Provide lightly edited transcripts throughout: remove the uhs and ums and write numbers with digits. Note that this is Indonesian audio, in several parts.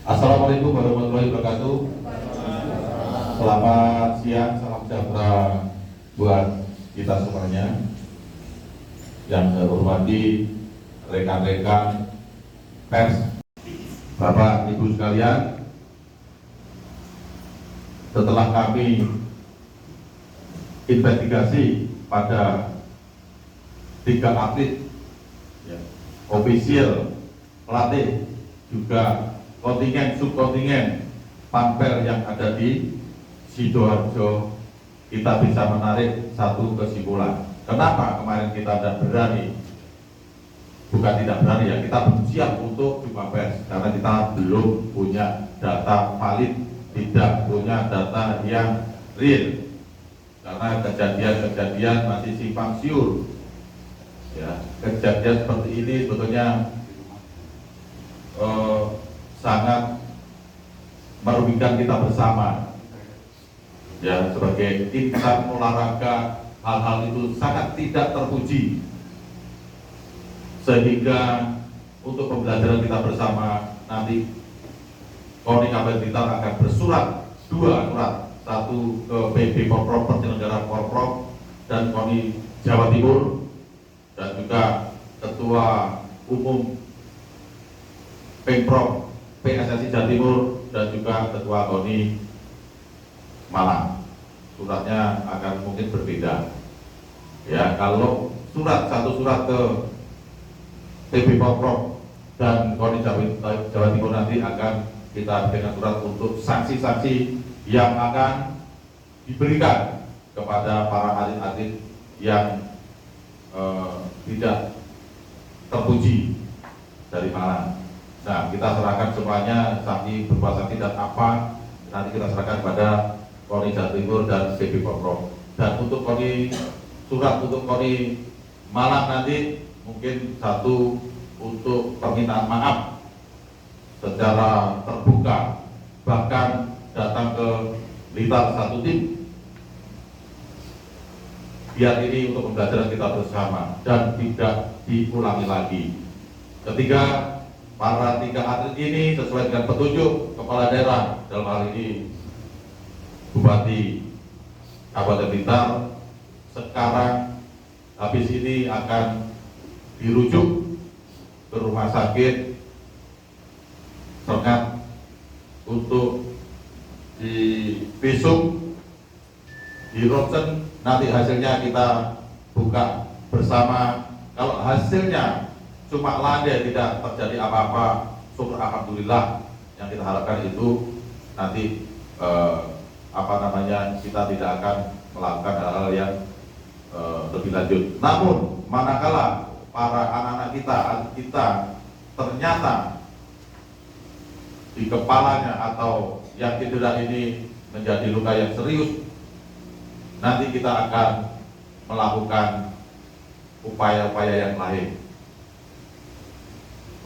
Assalamualaikum warahmatullahi wabarakatuh. Selamat siang, salam sejahtera buat kita semuanya. Yang saya hormati rekan-rekan pers, Bapak Ibu sekalian, setelah kami investigasi pada 3 atlet ofisial, pelatih, juga kontingen, subkontingen Pampel yang ada di Sidoarjo, kita bisa menarik satu kesimpulan. Kenapa kemarin kita tidak berani? Bukan tidak berani ya, kita belum siap untuk jumpa pers karena kita belum punya data valid, tidak punya data yang real. Karena kejadian-kejadian masih simpang siur. Ya, kejadian seperti ini sebetulnya sangat merugikan kita bersama. Ya, sebagai insan olahraga, hal-hal itu sangat tidak terpuji. Sehingga untuk pembelajaran kita bersama nanti KONI Kabupaten Blitar akan bersurat 2 surat, satu ke PB Porprov, penyelenggara Porprov, dan KONI Jawa Timur, dan juga Ketua Umum Pemprov PSSI Jawa Timur, dan juga Ketua KONI Malang. Suratnya akan mungkin berbeda. Ya, kalau satu surat ke PB Porprov dan KONI Jawa Timur nanti akan kita berikan surat untuk sanksi-sanksi yang akan diberikan kepada para atlet-atlet yang tidak terpuji dari Malang. Nah, kita serahkan semuanya, sanksi berupa sanksi dan apa nanti kita serahkan kepada KONI Jawa Timur dan PB Porprov. Dan untuk surat untuk KONI Malang nanti mungkin satu untuk permintaan maaf secara terbuka, bahkan datang ke Blitar satu tim, biar ini untuk pembelajaran kita bersama dan tidak diulangi lagi. Ketiga, para 3 atlet ini sesuai dengan petunjuk kepala daerah, dalam hal ini Bupati Kabupaten Blitar, sekarang habis ini akan dirujuk ke rumah sakit Sengat untuk visum, di ronsen, nanti hasilnya kita buka bersama. Kalau hasilnya cuma landai, tidak terjadi apa-apa, syukur alhamdulillah. Yang kita harapkan itu nanti kita tidak akan melakukan hal-hal yang lebih lanjut. Namun manakala para anak-anak kita ternyata di kepalanya atau yang cedera ini menjadi luka yang serius, nanti kita akan melakukan upaya-upaya yang lain.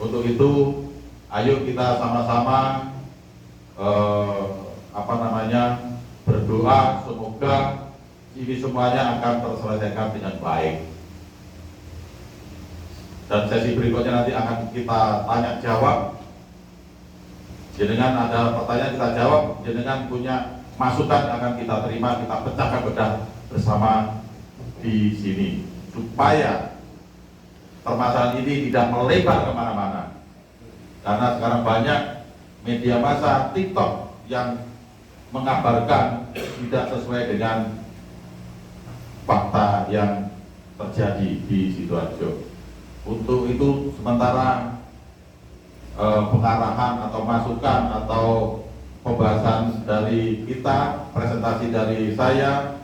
Untuk itu, ayo kita sama-sama berdoa semoga ini semuanya akan terselesaikan dengan baik. Dan sesi berikutnya nanti akan kita tanya jawab. Jenengan ada pertanyaan kita jawab, jenengan punya masukan akan kita terima, kita pecahkan bedah bersama di sini supaya permasalahan ini tidak melebar kemana-mana. Karena sekarang banyak media massa TikTok yang mengabarkan tidak sesuai dengan fakta yang terjadi di Sidoarjo. Untuk itu sementara pengarahan atau masukan atau pembahasan dari kita, presentasi dari saya,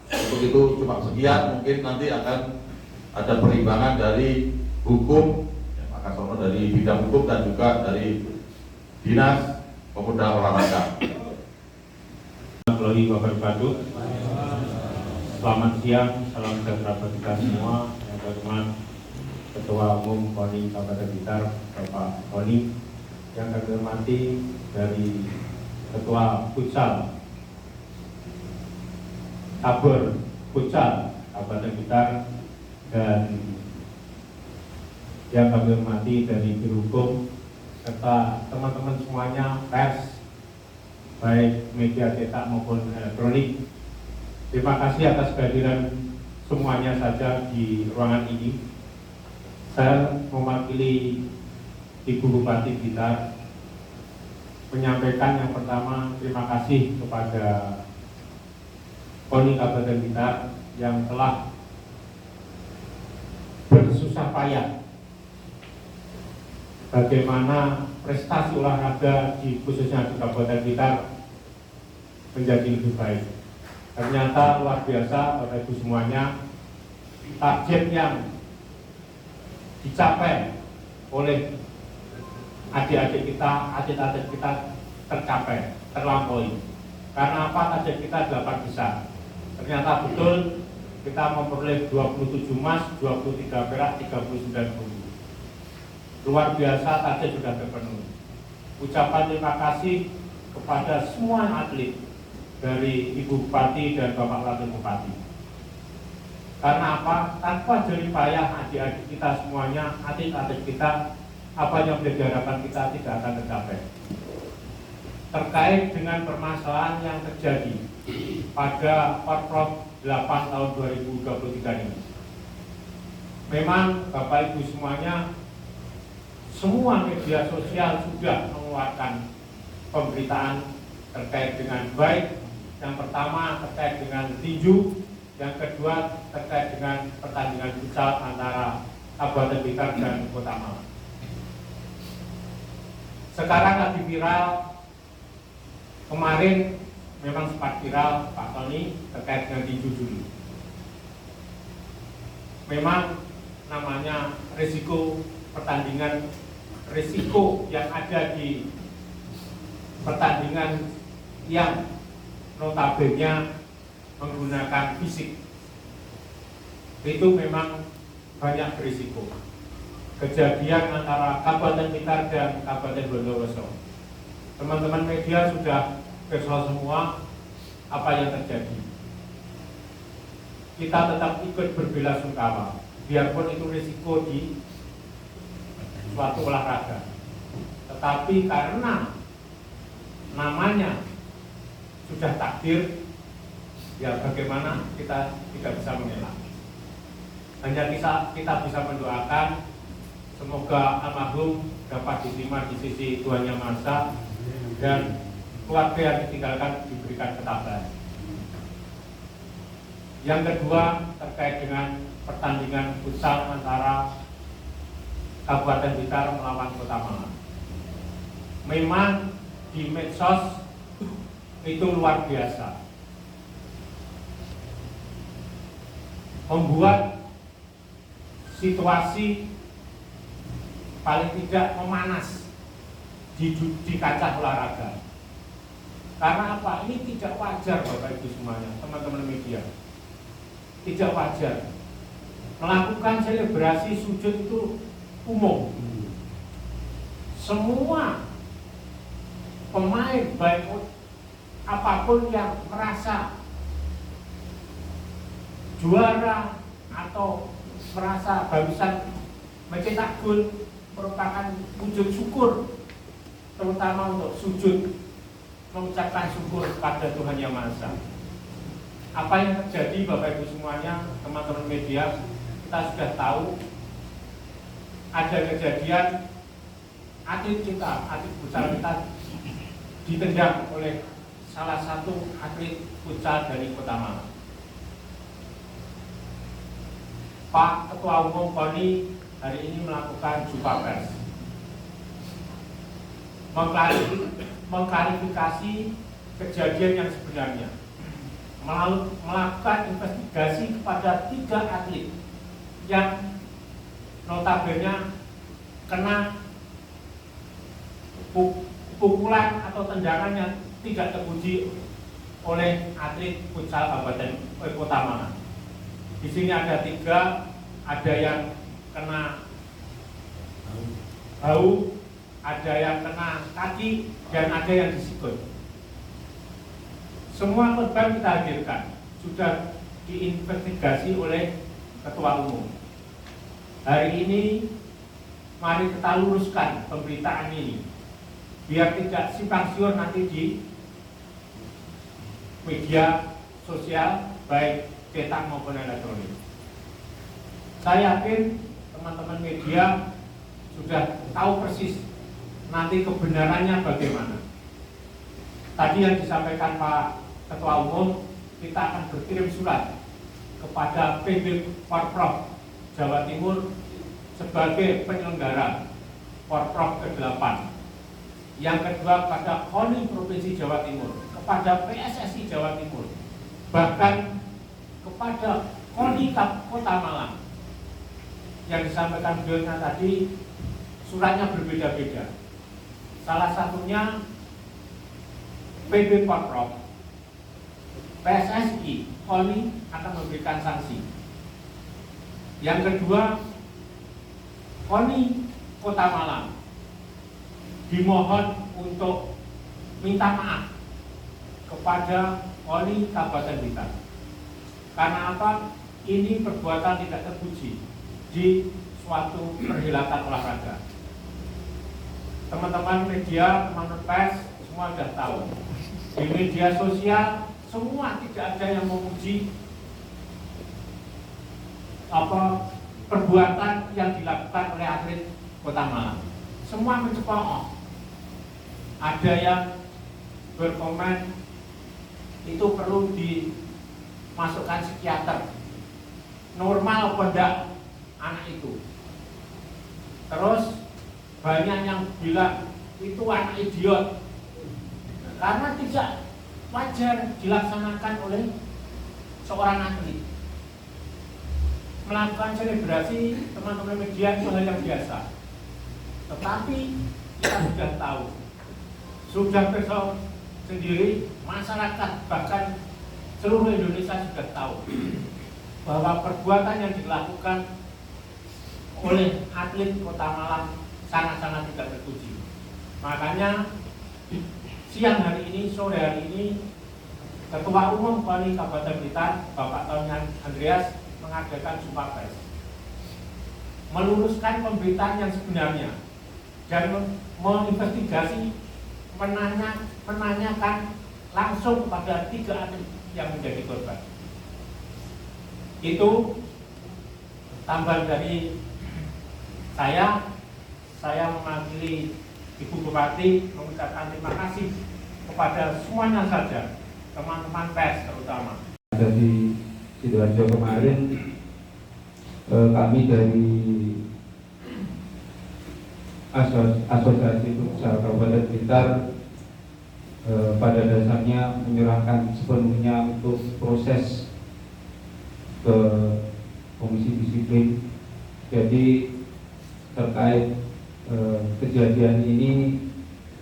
untuk itu cuma sekian. Mungkin nanti akan ada perimbangan dari hukum, Pak Kasono dari bidang hukum dan juga dari Dinas Pemuda Olahraga. Warahmatullahi wabarakatuh. Selamat siang, salam sejahtera bagi kita semua. Yang terhormat Ketua Umum KONI Kabupaten Blitar, Bapak KONI. Yang kami hormati dari Ketua Futsal Tabur Futsal Kabupaten Blitar, dan yang kami hormati dari Biro Hukum serta teman-teman semuanya pers, baik media cetak maupun elektronik. Terima kasih atas kehadiran semuanya saja di ruangan ini. Saya mewakili Ibu Bupati Blitar menyampaikan yang pertama terima kasih kepada KONI Kabupaten Blitar yang telah bersusah payah bagaimana prestasi olahraga khususnya di Kabupaten Blitar menjadi lebih baik. Ternyata luar biasa Bapak Ibu semuanya, target yang dicapai oleh adik-adik kita, atlet-atlet kita tercapai, terlampaui. Karena apa? Target kita 8 besar. Ternyata betul kita memperoleh 27 emas, 23 perak, 39 perunggu. Luar biasa, target sudah terpenuhi. Ucapan terima kasih kepada semua atlet dari Ibu Bupati dan Bapak Wakil Bupati. Karena apa? Tanpa jerih payah adik-adik kita semuanya, atlet-atlet kita, apa yang menjadi harapan kita tidak akan tercapai. Terkait dengan permasalahan yang terjadi pada Perprov 8 tahun 2023 ini, memang Bapak Ibu semuanya, semua media sosial sudah mengeluarkan pemberitaan terkait dengan baik. Yang pertama terkait dengan tinju, yang kedua terkait dengan pertandingan futsal antara Kabupaten Blitar dan Kota Malang. Sekarang lagi viral, kemarin memang sempat viral Pak Tony terkait dengan tinju dulu. Memang namanya risiko pertandingan, risiko yang ada di pertandingan yang notabene menggunakan fisik itu memang banyak berisiko. Kejadian antara Kabupaten Blitar dan Kabupaten Bondowoso, teman-teman media sudah visual semua apa yang terjadi. Kita tetap ikut berbelasungkawa, biarpun itu risiko di suatu olahraga. Tetapi karena namanya sudah takdir, ya bagaimana kita tidak bisa mengelak. Hanya kita bisa mendoakan semoga almarhum dapat diterima di sisi Tuhan Yang Maha Esa dan keluarga yang ditinggalkan diberikan ketabahan. Yang kedua terkait dengan pertandingan futsal antara Kabupaten Blitar melawan Kota Malang. Memang di medsos itu luar biasa, membuat situasi paling tidak memanas di kancah olahraga. Karena apa? Ini tidak wajar Bapak Ibu semuanya, teman-teman media. Tidak wajar. Melakukan selebrasi sujud itu umum. Semua pemain baik apapun yang merasa juara atau merasa barusan mencetak gol merupakan wujud syukur, terutama untuk sujud mengucapkan syukur kepada Tuhan Yang Maha Esa. Apa yang terjadi Bapak Ibu semuanya, teman-teman media, kita sudah tahu ada kejadian atlet kita, atlet futsal kita ditendang oleh salah satu atlet futsal dari Kota Malang. Pak Ketua Umum KONI hari ini melakukan jumpa pers, mengklarifikasi kejadian yang sebenarnya, melakukan investigasi kepada 3 atlet yang notabene kena pukulan atau tendangan yang tidak terpuji oleh atlet futsal Kabupaten Kota Malang. Di sini ada 3, ada yang kena bahu, ada yang kena kaki, dan ada yang disikut. Semua korban kita hadirkan, sudah diinvestigasi oleh Ketua Umum. Hari ini mari kita luruskan pemberitaan ini biar tidak simpang siur nanti di media sosial baik cetak maupun elektronik. Saya yakin teman-teman media sudah tahu persis nanti kebenarannya bagaimana. Tadi yang disampaikan Pak Ketua Umum, kita akan berkirim surat kepada PB Porprov Jawa Timur sebagai penyelenggara Porprov ke-8. Yang kedua kepada KONI Provinsi Jawa Timur, kepada PSSI Jawa Timur, bahkan kepada KONI Kota Malang. Yang disampaikan beliau tadi suratnya berbeda-beda. Salah satunya PB Porprov, PSSI, KONI akan memberikan sanksi. Yang kedua, KONI Kota Malang dimohon untuk minta maaf kepada KONI Kabupaten Blitar. Karena apa? Ini perbuatan tidak terpuji di suatu perhelatan olahraga. Teman-teman media, teman-teman pers, semua sudah tahu. Di media sosial semua tidak ada yang memuji perbuatan yang dilakukan oleh atlet Kota Malang. Semua mencemooh. Ada yang berkomen itu perlu dimasukkan psikiater. Normal apa enggak anak itu? Terus banyak yang bilang itu anak idiot karena tidak wajar dilaksanakan oleh seorang atlet. Melakukan selebrasi teman-teman media itu hal yang biasa. Tetapi kita sudah tahu, sudah besok sendiri masyarakat bahkan seluruh Indonesia sudah tahu bahwa perbuatan yang dilakukan oleh atlet Kota Malang sangat-sangat tidak terpuji. Makanya siang hari ini, sore hari ini, Ketua Umum KONI Kabupaten Blitar, Bapak Tony Andreas, mengadakan jumpa pers, meluruskan pemberitaan yang sebenarnya dan menginvestigasi, menanyakan langsung kepada 3 atlet yang menjadi korban. Itu tambahan dari saya mewakili Ibu Bupati mengucapkan terima kasih kepada semuanya saja, teman-teman pers terutama. Dari Sidoarjo kemarin kami dari Asosiasi Futsal Kabupaten Blitar pada dasarnya menyerahkan sepenuhnya untuk proses ke Komisi Disiplin. Jadi terkait kejadian ini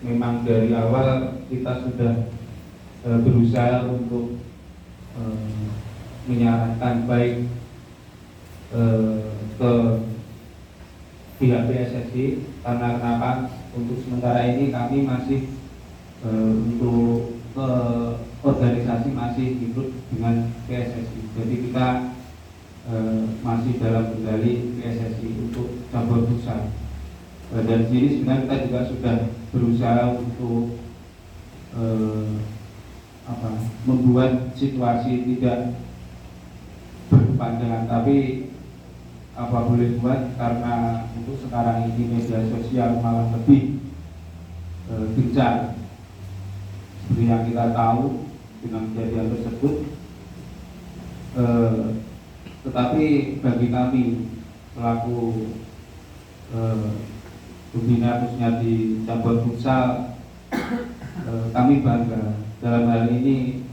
memang dari awal kita sudah berusaha untuk menyarankan baik ke pihak PSSI karena kenapa untuk sementara ini kami masih untuk organisasi masih hidup dengan PSSI. Jadi kita masih dalam kendali PSSI untuk cabur futsal. Dan sini sebenarnya kita juga sudah berusaha untuk membuat situasi tidak berkepanjangan, tapi apa boleh buat karena untuk sekarang ini media sosial malah lebih gencar seperti yang kita tahu dengan kejadian tersebut. Tetapi bagi kami selaku pembina khususnya di cabur futsal, kami bangga dalam hal ini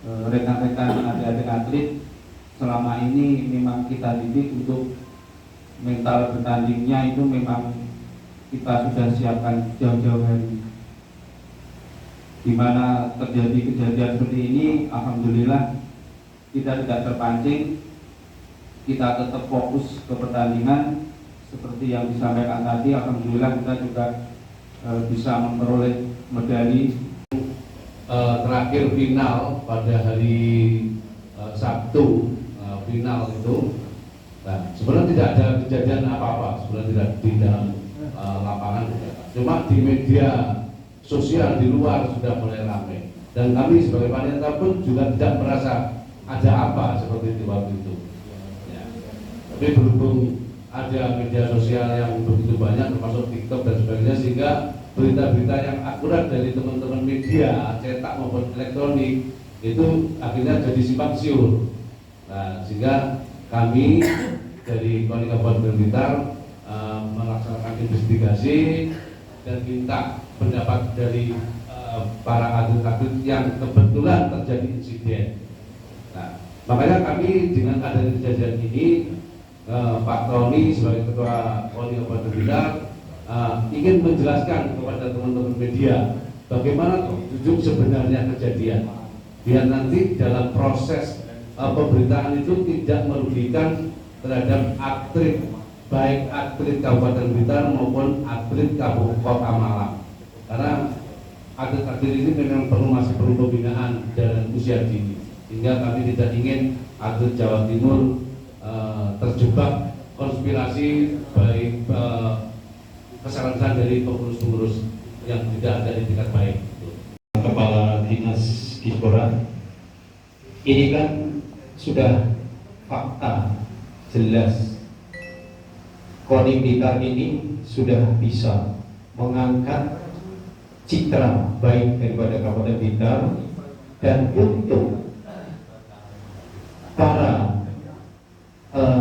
rekan-rekan adik-adik atlet selama ini memang kita didik untuk mental bertandingnya itu memang kita sudah siapkan jauh-jauh hari. Di mana terjadi kejadian seperti ini, alhamdulillah kita tidak terpancing, kita tetap fokus ke pertandingan seperti yang disampaikan tadi. Alhamdulillah kita juga bisa memperoleh medali. Terakhir final pada hari Sabtu final itu Nah, sebenarnya tidak ada kejadian apa-apa, sebenarnya tidak di dalam lapangan, cuma di media sosial di luar sudah mulai ramai. Dan kami sebagai panitia pun juga tidak merasa ada apa seperti di waktu itu. Ya. Tapi berhubung ada media sosial yang begitu banyak, termasuk TikTok dan sebagainya, sehingga berita-berita yang akurat dari teman-teman media cetak maupun elektronik itu akhirnya jadi simpang siur. Nah, sehingga kami dari KONI Kabupaten Blitar melaksanakan investigasi dan minta pendapat dari para atlet-atlet yang kebetulan terjadi insiden. Nah, makanya kami dengan adanya kejadian ini, Pak Tony sebagai Ketua KONI Kabupaten Blitar ingin menjelaskan kepada teman-teman media bagaimana duduk sebenarnya kejadian, biar nanti dalam proses pemberitaan itu tidak merugikan terhadap atlet, baik atlet Kabupaten Blitar maupun atlet Kabupaten Kota Malang. Karena atlet-atlet ini memang masih perlu pembinaan dan usia dini, sehingga kami tidak ingin atlet Jawa Timur terjebak konspirasi baik kesalahan dari pengurus-pengurus yang tidak ada etikat baik. Kepala Dinas Kispora, ini kan sudah fakta jelas KONI Blitar ini sudah bisa mengangkat citra baik daripada Kabupaten Blitar, dan untuk para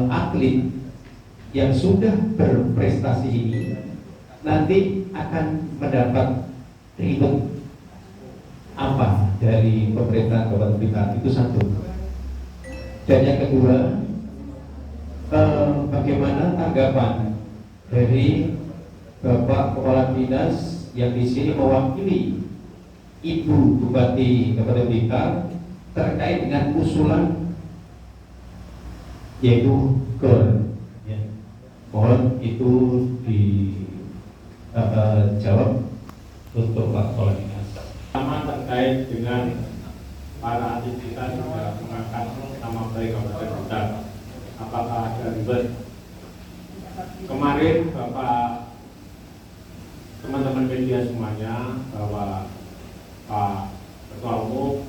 atlet yang sudah berprestasi ini nanti akan mendapat reward apa dari pemerintah Kabupaten Blitar, itu satu. Dan yang kedua, bagaimana tanggapan dari Bapak Kepala Dinas yang di sini mewakili Ibu Bupati Kabupaten Blitar terkait dengan usulan yaitu GOR. Ya. Mohon itu dijawab untuk Pak Kepala Dinas. Pertama terkait dengan para atlet kita juga mengangkat nama baik Kabupaten Blitar. Apakah ada ribet? Kemarin Bapak teman-teman media semuanya bahwa Pak Ketua Umum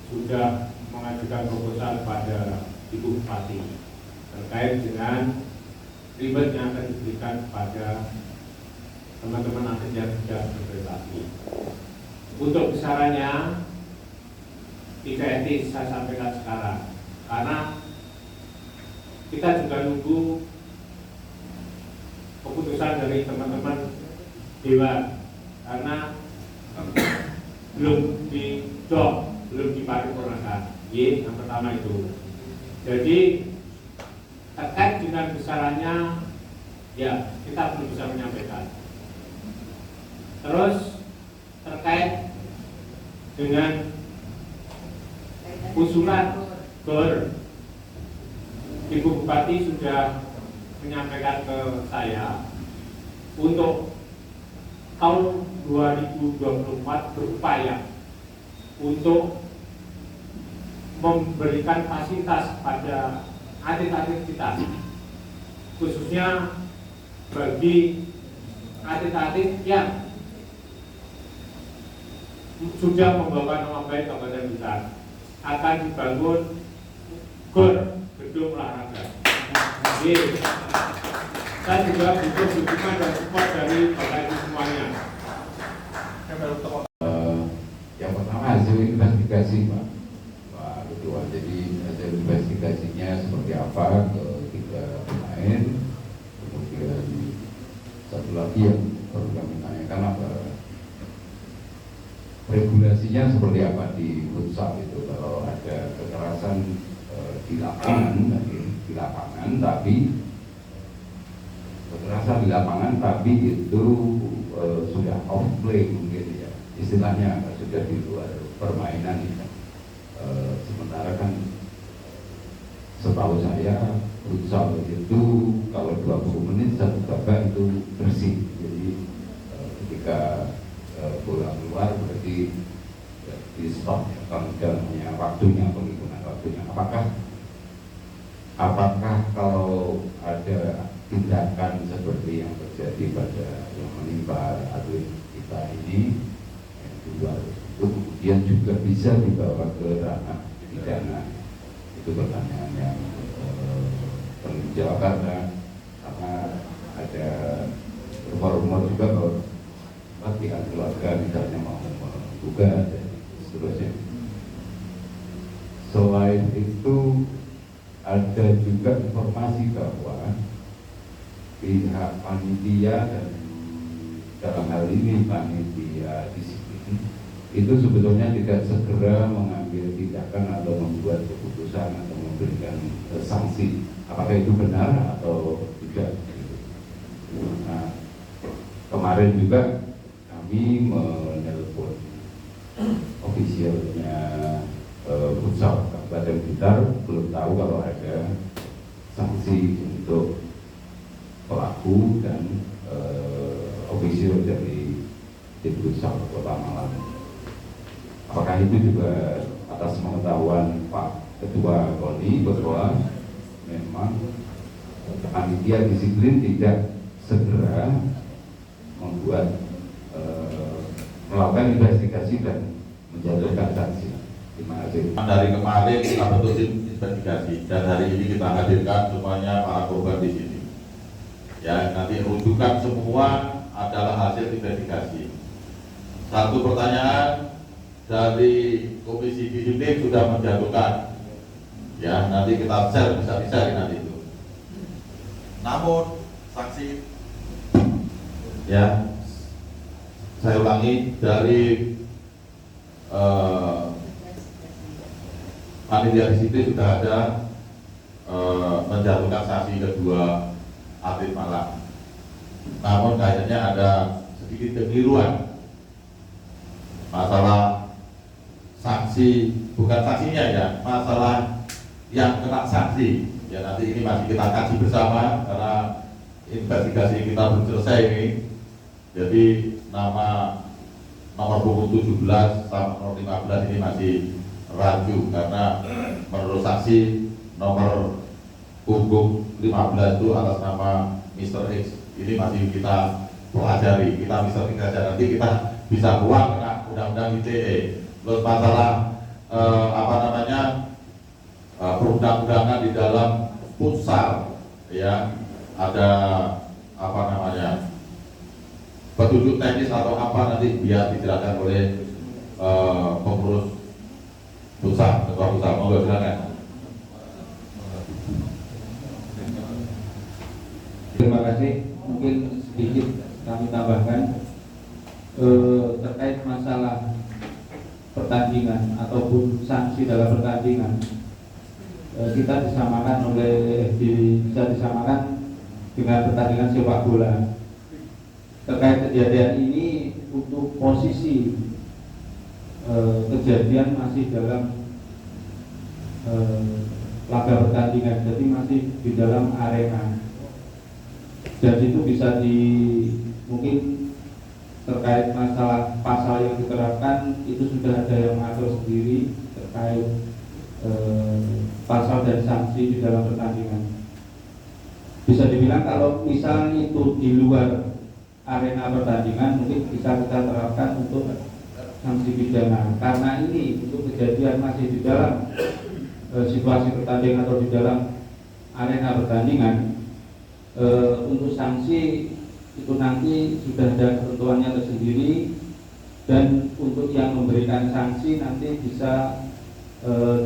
sudah mengajukan proposal pada Ibu Bupati terkait dengan ribet yang akan diberikan kepada teman-teman atlet yang sudah berprestasi. Untuk besarannya tidak etis saya sampaikan sekarang, karena kita juga nunggu keputusan dari teman-teman Dewan, karena belum belum diparipurnakan. Yang pertama itu. Jadi terkait dengan besarannya, ya kita belum bisa menyampaikan. Terus terkait dengan usulan GOR, Ibu Bupati sudah menyampaikan ke saya untuk tahun 2024 berupaya untuk memberikan fasilitas pada atlet-atlet kita, khususnya bagi atlet-atlet yang sudah membawa nama baik Kabupaten Blitar. Akan dibangun GOR, gedung olahraga. Saya juga butuh dukungan dan support dari Bapak Ibu semuanya. Yang pertama hasil investigasi Pak Ketua. Jadi hasil investigasinya seperti apa ke 3 pemain, kemudian satu lagi yang perlu kami tanyakan apa regulasinya seperti apa di futsal itu, kalau ada kekerasan di lapangan, tapi kekerasan di lapangan tapi itu sudah off play mungkin ya istilahnya, sudah di luar permainan ya. Sementara kan setahu saya futsal itu kalau 20 menit satu babak itu bersih, jadi ketika bola keluar berarti di stop kalau dalamnya waktunya, penghitungan waktunya. Apakah kalau atlet kita ini yang di luar itu kemudian juga bisa dibawa ke ranah pidana. Itu pertanyaan yang perlu dijawab karena ada rumor-rumor juga bahwa pihak keluarga misalnya mau menggugat dan seterusnya. Selain itu ada juga informasi bahwa pihak panitia dan dalam hal ini panitia disiplin itu sebetulnya tidak segera mengambil tindakan atau membuat keputusan atau memberikan sanksi. Apakah itu benar atau tidak? Nah, kemarin juga kami menelpon ofisialnya Futsal Kabupaten Blitar, belum tahu kalau ada sanksi untuk pelaku dan ofisial dari tim Futsal Kota Malang. Apakah itu juga atas pengetahuan Pak Ketua KONI bahwa memang panitia disiplin tidak segera membuat melakukan investigasi dan menjatuhkan sanksi. Terima kasih. Dari kemarin kita bentuk tim investigasi dan hari ini kita hadirkan semuanya para korban di sini. Ya, nanti rujukan semua adalah hasil investigasi. Satu pertanyaan dari Komisi Disiplin sudah menjatuhkan. Ya, nanti kita share, bisa dicari nanti itu. Namun saksi, ya, saya ulangi, dari panitia disiplin sudah ada menjatuhkan sanksi kedua atlet Malang. Namun kayaknya ada sedikit kekeliruan masalah sanksi, bukan sanksinya ya, masalah yang kena sanksi. Ya, nanti ini masih kita kaji bersama karena investigasi kita belum selesai ini. Jadi nomor punggung 17 sama nomor 15 ini masih rancu karena menurut saksi nomor punggung 15 itu atas nama Mr. X. Ini masih kita pelajari, kita bisa saja nanti kita bisa buang kena undang-undang ITE. Terus masalah perundang-undangan di dalam futsal, ya, ada petunjuk teknis atau apa nanti biar dijelaskan oleh pengurus futsal, ketua futsal. Monggo silakan. Terima kasih. Mungkin sedikit kami tambahkan terkait masalah pertandingan ataupun sanksi dalam pertandingan. Kita bisa disamakan dengan pertandingan sepak bola. Terkait kejadian ini, untuk posisi kejadian masih dalam laga pertandingan, jadi masih di dalam arena. Dan itu bisa mungkin terkait masalah pasal yang diterapkan itu sudah ada yang mengatur sendiri terkait pasal dan sanksi di dalam pertandingan. Bisa dibilang kalau misalnya itu di luar arena pertandingan mungkin bisa kita terapkan untuk sanksi pidana. Karena ini untuk kejadian masih di dalam situasi pertandingan atau di dalam arena pertandingan, untuk sanksi itu nanti sudah ada ketentuannya tersendiri, dan untuk yang memberikan sanksi nanti bisa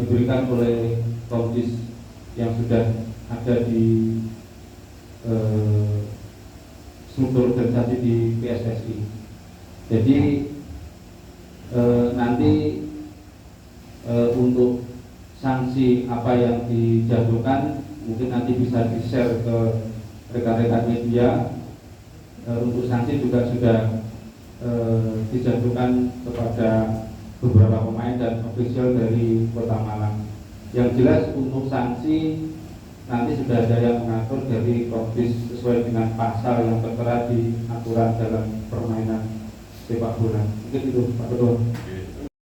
diberikan oleh komdis yang sudah ada di struktur organisasi di PSSI. Jadi nanti untuk sanksi apa yang dijatuhkan mungkin nanti bisa di-share ke rekan-rekan media. Untuk sanksi juga sudah dijatuhkan kepada beberapa pemain dan ofisial dari Kota Malang. Yang jelas untuk sanksi nanti sudah ada yang mengatur dari komdis sesuai dengan pasal yang tertera di aturan dalam permainan sepak bola. Mungkin itu Pak Ketua.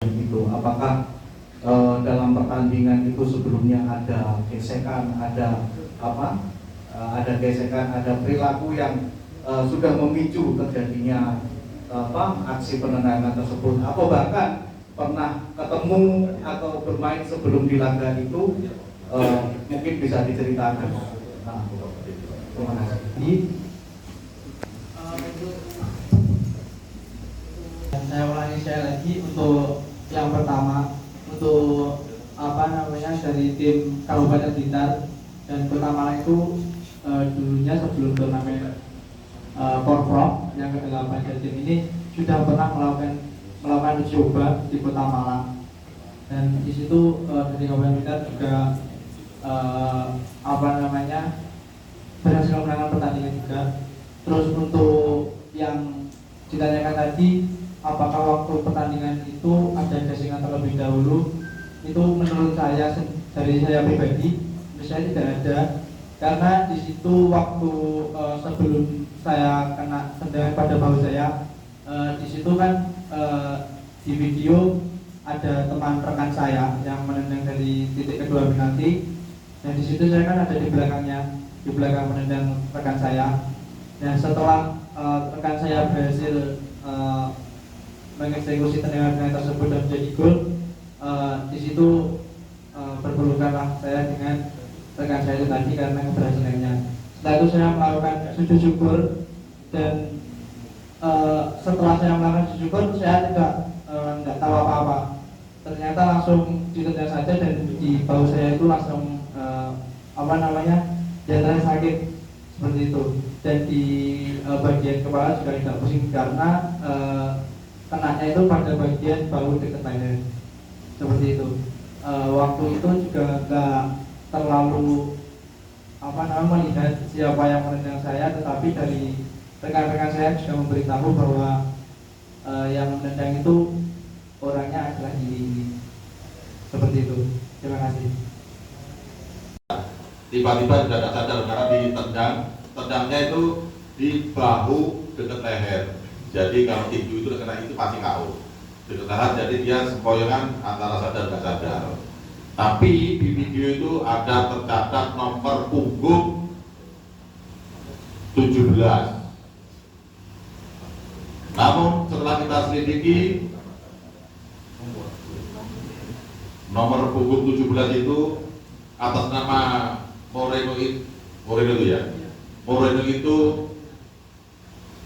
Itu apakah dalam pertandingan itu sebelumnya ada gesekan, ada gesekan, ada perilaku yang sudah memicu terjadinya aksi penendangan tersebut, atau bahkan pernah ketemu atau bermain sebelum di laga itu, mungkin bisa diceritakan. Nah, terima kasih. Saya ulangi sekali lagi untuk yang pertama, untuk dari tim Kabupaten Blitar dan Kota Malang itu dulunya sebelum turnamen Porprov yang ke-8 dari tim ini sudah pernah melakukan uji coba di Kota Malang, dan di situ dari Kabupaten Blitar juga berhasil memenangkan pertandingan juga. Terus untuk yang ditanyakan tadi, apakah waktu pertandingan itu ada gasingan terlebih dahulu, itu menurut saya, dari saya pribadi, saya tidak ada, karena di situ waktu sebelum saya kena tendangan pada bahu saya, di situ kan di video ada teman rekan saya yang menendang dari titik kedua penalti, dan di situ saya kan ada di belakangnya, di belakang menendang rekan saya. Dan setelah rekan saya berhasil mengeksekusi tendangan tersebut dan menjadi gol, di situ berpelukanlah saya dengan rekan saya itu tadi karena keberhasilannya. Setelah itu saya melakukan sujud syukur, dan setelah saya melakukan sujud syukur, saya tidak tahu apa-apa. Ternyata langsung ditendang saja, dan di bahu saya itu langsung jantungnya sakit seperti itu, dan di bagian kepala juga tidak pusing karena kenanya itu pada bagian bahu dekat leher seperti itu. Waktu itu juga nggak terlalu melihat siapa yang menendang saya, tetapi dari rekan-rekan saya juga memberitahu bahwa yang menendang itu orangnya adalah ini seperti itu. Terima kasih. Tiba-tiba juga tidak sadar karena tendangnya itu di bahu dekat leher. Jadi kalau tinju itu kena itu pasti KO. Dekat leher, jadi dia sempoyongan antara sadar dan sadar. Tapi di video itu ada tercatat nomor punggung 17. Namun setelah kita selidiki, nomor punggung 17 itu atas nama Moreno itu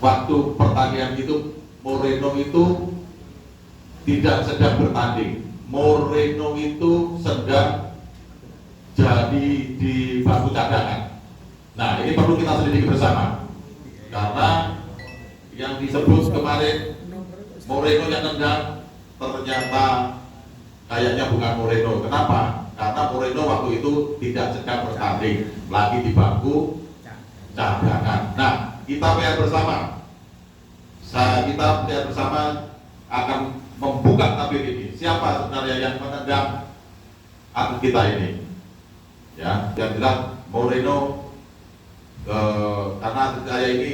waktu pertandingan itu Moreno itu tidak sedang bertanding. Moreno itu sedang jadi di bangku cadangan. Nah, ini perlu kita selidiki bersama, karena yang disebut kemarin Moreno yang nendang ternyata kayaknya bukan Moreno. Kenapa? Karena Moreno waktu itu tidak sedang bertanding, lagi di bangku cadangan. Nah, kita PR bersama, akan membuka tabir ini. Siapa sebenarnya yang menendang atlet kita ini? Ya, yang jelas Moreno, karena atlet saya ini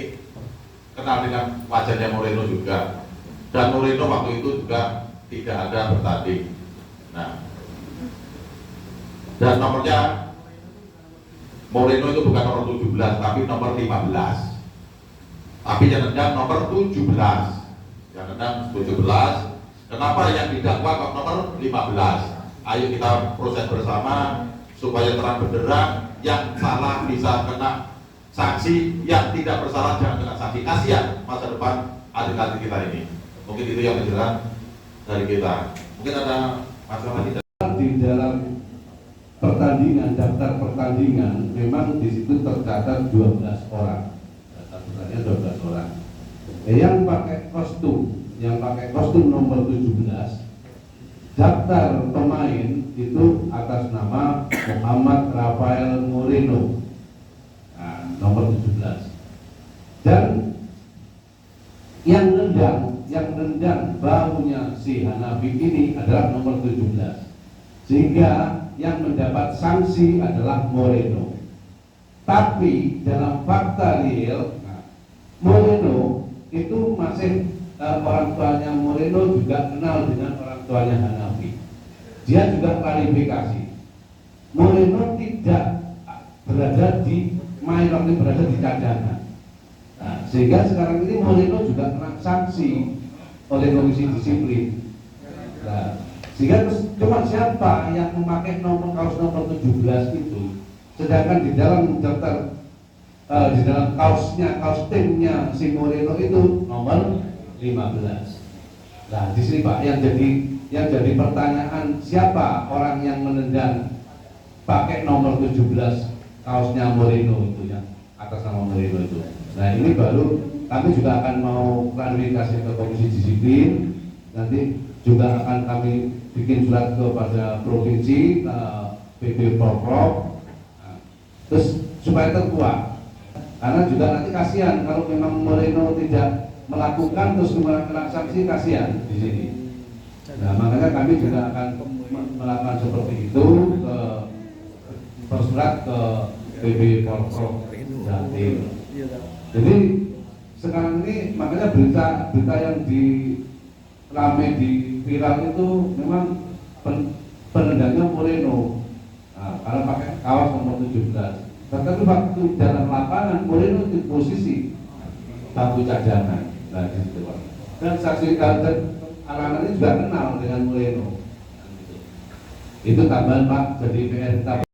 kenal dengan wajahnya Moreno juga, dan Moreno waktu itu juga tidak ada bertanding. Nah, dan nomornya Moreno itu bukan nomor 17 tapi nomor 15. Tapi yang nendang nomor 17. Yang nendang 17. Kenapa yang didakwa kok nomor 15? Ayo kita proses bersama supaya terang benderang, yang salah bisa kena sanksi, yang tidak bersalah jangan kena sanksi. Kasihan masa depan adik-adik kita ini. Mungkin itu yang penjelasan dari kita. Mungkin ada masalah tidak di dalam pertandingan, daftar pertandingan memang di situ tercatat 12 orang. Daftar pertandingan 12 orang. Yang pakai kostum nomor 17, daftar pemain itu atas nama Muhammad Rafael Moreno. Nah, nomor 17. Dan yang nendang bahunya si Hanafi ini adalah nomor 17. Sehingga yang mendapat sanksi adalah Moreno. Tapi dalam fakta real, Moreno itu masih orang tuanya Moreno juga kenal dengan orang tuanya Hanafi. Dia juga klarifikasi. Moreno tidak berada di main waktu berada di cadangan. Nah, sehingga sekarang ini Moreno juga kena sanksi oleh komisi disiplin. Nah, sehingga cuma siapa yang memakai kaos nomor 17 itu, sedangkan di dalam daftar di dalam kaos timnya si Moreno itu nomor 15. Nah, di sini Pak yang jadi pertanyaan, siapa orang yang menendang pakai nomor 17 kaosnya Moreno itu, yang atas nama Moreno itu. Nah, ini baru kami juga akan mau klarifikasi ke komisi disiplin, nanti juga akan kami bikin surat kepada provinsi, ke PP Porprov, nah, terus supaya terkuat, karena juga nanti kasihan kalau memang Moreno tidak melakukan terus kemudian kena sanksi, kasihan di sini. Nah, makanya kami juga akan melakukan seperti itu, ke bersurat ke PP Porprov Jatim. Jadi sekarang ini makanya berita yang rame di viral itu memang penendangnya Moreno. Nah, kalau pakai kaos nomor 17. Tetapi waktu dalam lapangan Moreno di posisi bangku cadangan. Nah, di situ Pak. Dan saksi dan anak-anak ini juga kenal dengan Moreno. Itu tambahan Pak, jadi PR